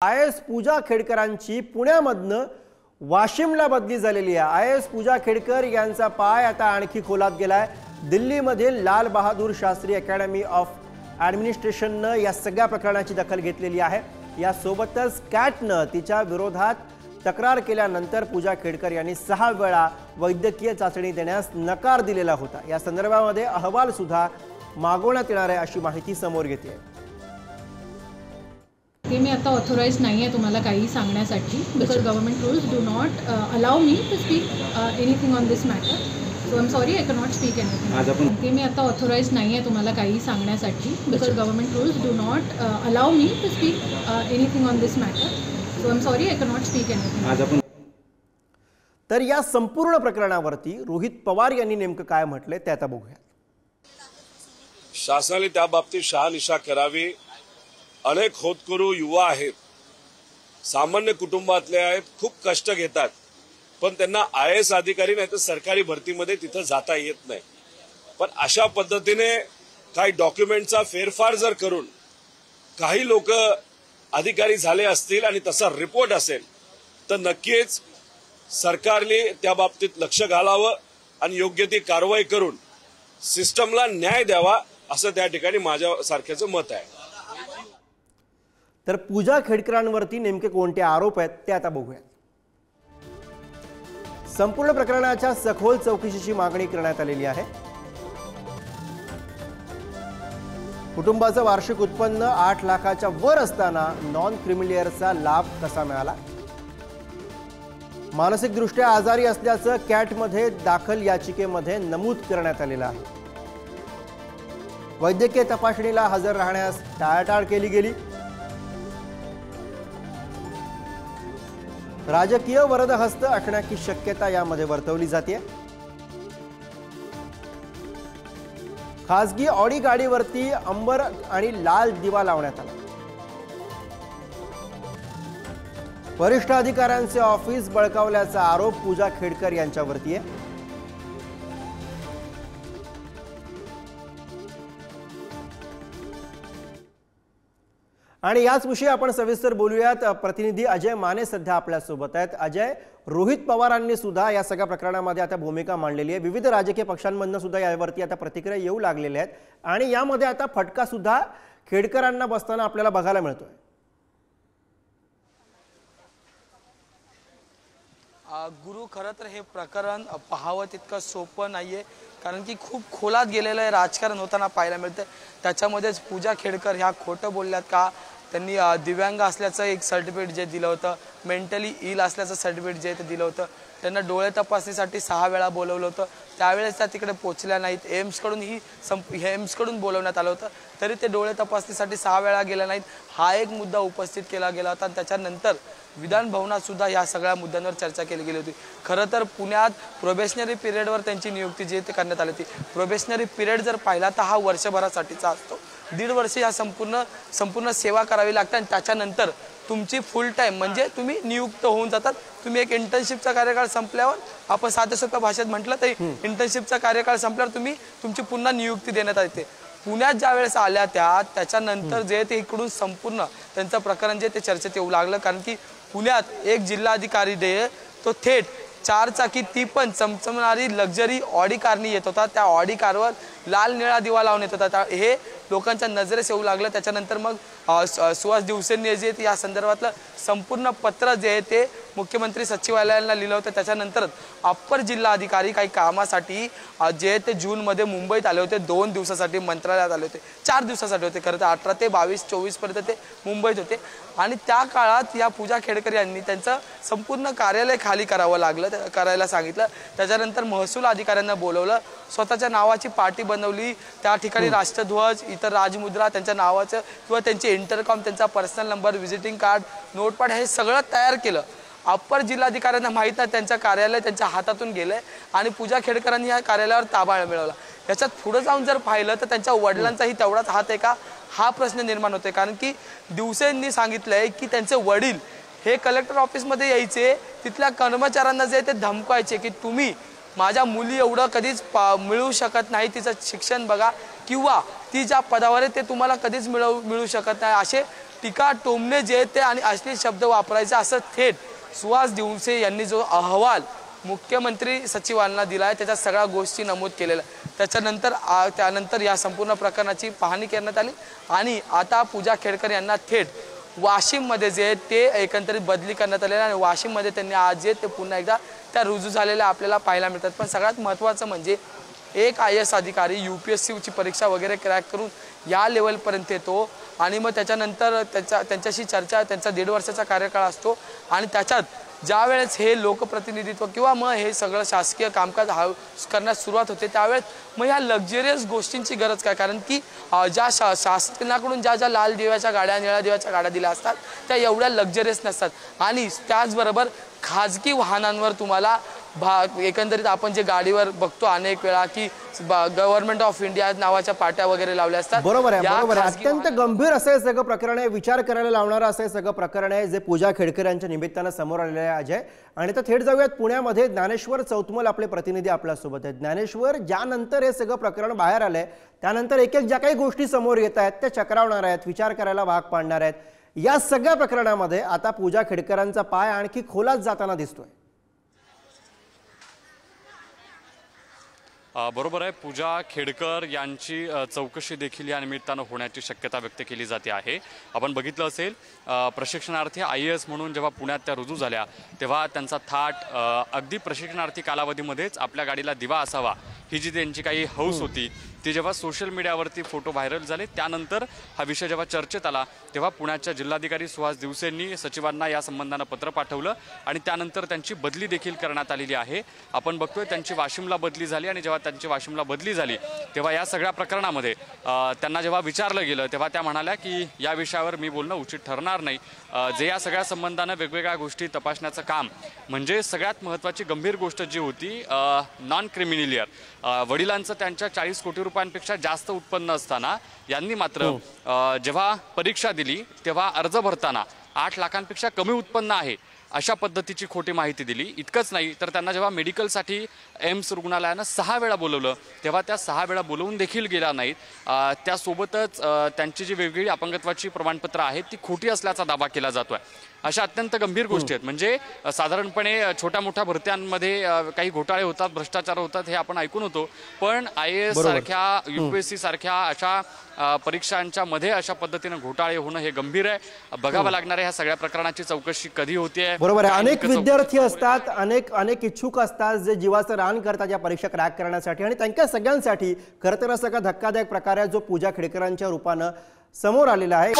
IAS पूजा खेडकरांची पुण्यामधनं वाशिमला बदली झालेली आहे। IAS पूजा खेडकर यांचा पाय आता आणखी खोलात गेलाय। दिल्लीमधील लाल बहादूर शास्त्री अकॅडमी ऑफ ॲडमिनिस्ट्रेशनने या सगळ्या प्रकरणाची दखल घेतलेली आहे। या सोबतच कॅटने तिच्या विरोधात तक्रार केल्यानंतर पूजा खेडकर यांनी 6 वेळा वैद्यकीय चाचणी देण्यास नकार दिलेला होता। या संदर्भामध्ये अहवाल सुद्धा मागवण्यात येणार आहे अशी माहिती समोर येते। की मी आता ऑथोराइज नाही आहे तुम्हाला काही सांगण्यासाठी because government rules do not allow me to speak anything on this matter, so I am sorry I can not speak anything. की मी आता ऑथोराइज नाही आहे तुम्हाला काही सांगण्यासाठी because government rules do not allow me to speak anything on this matter, so I am sorry I can not speak anything. तर या संपूर्ण प्रकरणावरती रोहित पवार यांनी नेमकं काय म्हटलंय ते आता बघूया। शासनाने त्या बाबतीत शहानिशा करावी। अनेक होतकरू युवा आहेत, सामान्य कुटुंबातले आहेत, खूप कष्ट घेतात, पण त्यांना IAS अधिकारी नाही तर सरकारी भरतीमध्ये तिथं जाता येत नाही। पण अशा पद्धतीने काही डॉक्युमेंटचा फेरफार जर करून काही लोक अधिकारी झाले असतील आणि तसा रिपोर्ट असेल तर नक्कीच सरकारने त्या बाबतीत लक्ष घालावं आणि योग्य ती कारवाई करून सिस्टमला न्याय द्यावा असं त्या ठिकाणी माझ्यासारख्याचं मत आहे। तर पूजा खेडकरांवरती नेमके कोणते आरोप आहेत ते आता बघूया। संपूर्ण प्रकरणाच्या सखोल चौकशीची मागणी करण्यात आलेली आहे। कुटुंबाचं वार्षिक उत्पन्न 8 लाखाच्या वर असताना नॉन क्रिमिलियरचा लाभ कसा मिळाला? मानसिकदृष्ट्या आजारी असल्याचं कॅटमध्ये दाखल याचिकेमध्ये नमूद करण्यात आलेलं आहे। वैद्यकीय तपासणीला हजर राहण्यास टाळाटाळ केली गेली। राजकीय वरदहस्त असण्याची शक्यता यामध्ये वर्तवली जाते। खासगी ऑडी गाडीवरती अंबर आणि लाल दिवा लावण्यात आला। वरिष्ठ अधिकाऱ्यांचे ऑफिस बळकावल्याचा आरोप पूजा खेडकर यांच्यावरती आहे। आणि याच विषयी आपण सविस्तर बोलूयात। प्रतिनिधी अजय माने सध्या आपल्या सोबत आहेत। अजय, रोहित पवारांनी सुद्धा या सगळ्या प्रकरणामध्ये आता भूमिका मांडलेली आहे। विविध राजकीय पक्षांमधून सुद्धा यावरती आता प्रतिक्रिया येऊ लागलेल्या आहेत आणि यामध्ये आता फटका सुद्धा खेडकरांना बसताना आपल्याला बघायला मिळतोय। गुरु, खरं तर हे प्रकरण पाहावं तितकं सोपं नाहीये, कारण की खूप खोलात गेलेलं आहे राजकारण होताना पाहायला मिळतं। त्याच्यामध्येच पूजा खेडकर ह्या खोटं बोलल्यात का? त्यांनी दिव्यांग असल्याचं एक सर्टिफिकेट जे दिलं होतं, मेंटली इल असल्याचं सर्टिफिकेट जे ते दिलं होतं, त्यांना डोळे तपासणीसाठी 6 वेळा बोलवलं होतं, त्यावेळेस त्या तिकडे पोहोचल्या नाहीत। एम्सकडून बोलवण्यात आलं होतं, तरी ते डोळे तपासणीसाठी 6 वेळा गेले नाहीत। हा एक मुद्दा उपस्थित केला गेला होता। त्याच्यानंतर विधान भवनात सुद्धा या सगळ्या मुद्द्यांवर चर्चा केली गेली होती। खरं तर पुण्यात प्रोबेशनरी पिरियडवर त्यांची नियुक्ती जी ते करण्यात आली होती। प्रोबेशनरी पिरियड जर पाहिला तर हा वर्षभरासाठीचा असतो। 1.5 वर्ष या संपूर्ण सेवा करावी लागते आणि त्याच्यानंतर तुमची फुल टाइम म्हणजे तुम्ही नियुक्त होऊन जातात। तुम्ही एक इंटर्नशिपचा कार्यकाळ संपल्यावर, आपण साध्या सोप्या भाषेत म्हटलं तर इंटर्नशिपचा कार्यकाळ संपल्यावर तुमची पुन्हा नियुक्ती देण्यात येते। पुण्यात ज्या वेळेस आल्या त्याच्यानंतर जे ते इकडून संपूर्ण त्यांचं प्रकरण जे ते चर्चेत येऊ लागलं, कारण की पुण्यात एक जिल्हाधिकारी तो थेट 4 चाकी ती पण चमचमणारी लक्झरी ऑडी कारनी येत होता। त्या ऑडी कारवर लाल निळा दिवा लावून येत होता। हे लोकांच्या नजरेस येऊ लागलं। त्याच्यानंतर मग सुहास दिवसेंनी जे या संदर्भातलं संपूर्ण पत्र जे आहे ते मुख्यमंत्री सचिवालयाला लिहिलं होतं। त्याच्यानंतर अप्पर जिल्हाधिकारी काही कामासाठी जे ते जूनमध्ये मुंबईत आले होते, 2 दिवसासाठी मंत्रालयात आले होते, 4 दिवसासाठी होते खरं तर, 18 ते 22-24 पर्यंत ते मुंबईत होते। आणि त्या काळात या पूजा खेडकर यांनी त्यांचं संपूर्ण कार्यालय खाली करायला सांगितलं। त्याच्यानंतर महसूल अधिकाऱ्यांना बोलवलं, स्वतःच्या नावाची पाटी बनवली, त्या ठिकाणी राष्ट्रध्वज, इतर राजमुद्रा, त्यांच्या नावाचं किंवा त्यांचे इंटरकॉम, त्यांचा personal number, visiting card, notepad हे सगळं तयार केलं। अप्पर जिल्हाधिकाऱ्यांना माहित नाही त्यांचं कार्यालय त्यांच्या हातातून गेलंय आणि पूजा खेडकरांनी या कार्यालयावर ताबा मिळवला। याच्यात पुढे जाऊन जर पाहिलं तर त्यांच्या वडिलांचाही तेवढाच हात आहे का, हा प्रश्न निर्माण होतोय। कारण की दिवसेंनी सांगितलंय की त्यांचे वडील हे कलेक्टर ऑफिसमध्ये यायचे, तिथल्या कर्मचाऱ्यांना जे ते धमकायचे की तुम्ही माझ्या मुली एवढं कधीच मिळू शकत नाही, तिचं शिक्षण बघा किंवा ती ज्या पदावर आहे ते तुम्हाला कधीच मिळू शकत नाही, असे टीका टोमणे जे ते आणि अश्लील शब्द वापरायचे असं थेट सुहास दिवसे यांनी जो अहवाल मुख्यमंत्री सचिवांना दिला आहे त्याच्या सगळ्या गोष्टी नमूद केलेल्या. त्यानंतर या संपूर्ण प्रकरणाची पाहणी करण्यात आली आणि आता पूजा खेडकर यांना थेट वाशिममध्ये जे ते एकंदरीत बदली करण्यात आलेलं आणि वाशिममध्ये त्यांनी आज जे ते पुन्हा एकदा त्या रुजू झालेल्या आपल्याला पाहायला मिळतात. पण सगळ्यात महत्त्वाचं म्हणजे एक IAS अधिकारी UPSCची परीक्षा वगैरे क्रॅक करून या लेवलपर्यंत येतो आणि मग त्याच्यानंतर त्यांच्याशी चर्चा, त्यांचा 1.5 वर्षाचा कार्यकाळ असतो आणि त्याच्यात ज्या वेळेस हे लोकप्रतिनिधित्व किंवा मग हे सगळं शासकीय कामकाज करण्यास सुरुवात होते त्यावेळेस मग ह्या लक्झरियस गोष्टींची गरज काय, कारण की ज्या शासनाकडून ज्या लाल दिव्याच्या गाड्या, निळ्या दिव्याच्या गाड्या दिल्या असतात त्या एवढ्या लक्झरियस नसतात आणि त्याचबरोबर खाजगी वाहनांवर तुम्हाला एकंदरीत आपण जे गाडीवर बघतो अनेक वेळा की गव्हर्नमेंट ऑफ इंडिया नावाच्या पाट्या वगैरे लावल्या असतात. बरोबर आहे. अत्यंत गंभीर असं हे सगळं प्रकरण आहे, विचार करायला लावणारं असं हे सगळं प्रकरण आहे जे पूजा खेडकर यांच्या निमित्तानं समोर आलेलं आहे. अजय, आणि तर थेट जाऊयात पुण्यामध्ये. ज्ञानेश्वर चौतमल आपले प्रतिनिधी आपल्यासोबत आहेत. ज्ञानेश्वर, ज्यानंतर हे सगळं प्रकरण बाहेर आलंय त्यानंतर एक ज्या काही गोष्टी समोर येत आहेत त्या चक्रावणार आहेत, विचार करायला भाग पाडणार आहेत. या सगळ्या प्रकरणामध्ये आता पूजा खेडकरांचा पाय आणखी खोलात जाताना दिसतोय. बरोबर आहे. पूजा खेडकर यांची चौकशी देखील या निमित्तानं होण्याची शक्यता व्यक्त केली जाते आहे. आपण बघितलं असेल प्रशिक्षणार्थी IAS म्हणून जेव्हा पुण्यात त्या रुजू झाल्या तेव्हा त्यांचा थाट अगदी प्रशिक्षणार्थी कालावधीमध्येच आपल्या गाडीला दिवा असावा ही जी त्यांची काही हौस होती ती जेव्हा सोशल मीडियावरती फोटो व्हायरल झाले त्यानंतर हा विषय जेव्हा चर्चेत आला तेव्हा पुण्याच्या जिल्हाधिकारी सुहास दिवसेंनी सचिवांना या संबंधानं पत्र पाठवलं आणि त्यानंतर त्यांची बदली देखील करण्यात आलेली आहे. आपण बघतोय त्यांची वाशिमला बदली झाली आणि जेव्हा त्यांची वाशिमला बदली झाली तेव्हा या सगळ्या प्रकरणामध्ये त्यांना जेव्हा विचारलं गेलं तेव्हा त्या म्हणाल्या की या विषयावर मी बोलणं उचित ठरणार नाही. जे या सगळ्या संबंधानं वेगवेगळ्या गोष्टी तपासण्याचं काम म्हणजे सगळ्यात महत्त्वाची गंभीर गोष्ट जी होती नॉन क्रिमिनलियर वडिलांचं त्यांच्या 40 कोटी रुपयांपेक्षा जास्त उत्पन्न असताना यांनी मात्र जेव्हा परीक्षा दिली तेव्हा अर्ज भरताना 8 लाखांपेक्षा कमी उत्पन्न आहे अशा पद्धतीची खोटी माहिती दिली. इतकंच नाही तर त्यांना जेव्हा मेडिकलसाठी एम्स रुग्णालयानं 6 वेळा बोलवलं तेव्हा त्या 6 वेळा बोलवून देखील गेल्या नाहीत. त्यासोबतच त्यांची जी वेगवेगळी अपंगत्वाची प्रमाणपत्र आहेत ती खोटी असल्याचा दावा केला जातोय. अशा अत्यंत गंभीर गोष्टी आहेत. म्हणजे साधारणपणे छोट्या मोठ्या भरत्यांमध्ये काही घोटाळे होतात, भ्रष्टाचार होतात हे आपण ऐकून होतो, पण IAS सारख्या UPSC सारख्या अशा परीक्षांच्या मध्ये अशा पद्धतीने घोटाळे होणं हे गंभीर आहे. बघावं लागणार आहे ह्या सगळ्या प्रकरणाची चौकशी कधी होतीये. बरोबर आहे. अनेक विद्यार्थी असतात, अनेक इच्छुक असतात जे जीवाचं रान करतात या परीक्षा क्रॅक करण्यासाठी आणि त्यांच्या सगळ्यांसाठी खरं तर असा धक्कादायक प्रकार आहे जो पूजा खेडकरांच्या रूपानं समोर आलेला आहे.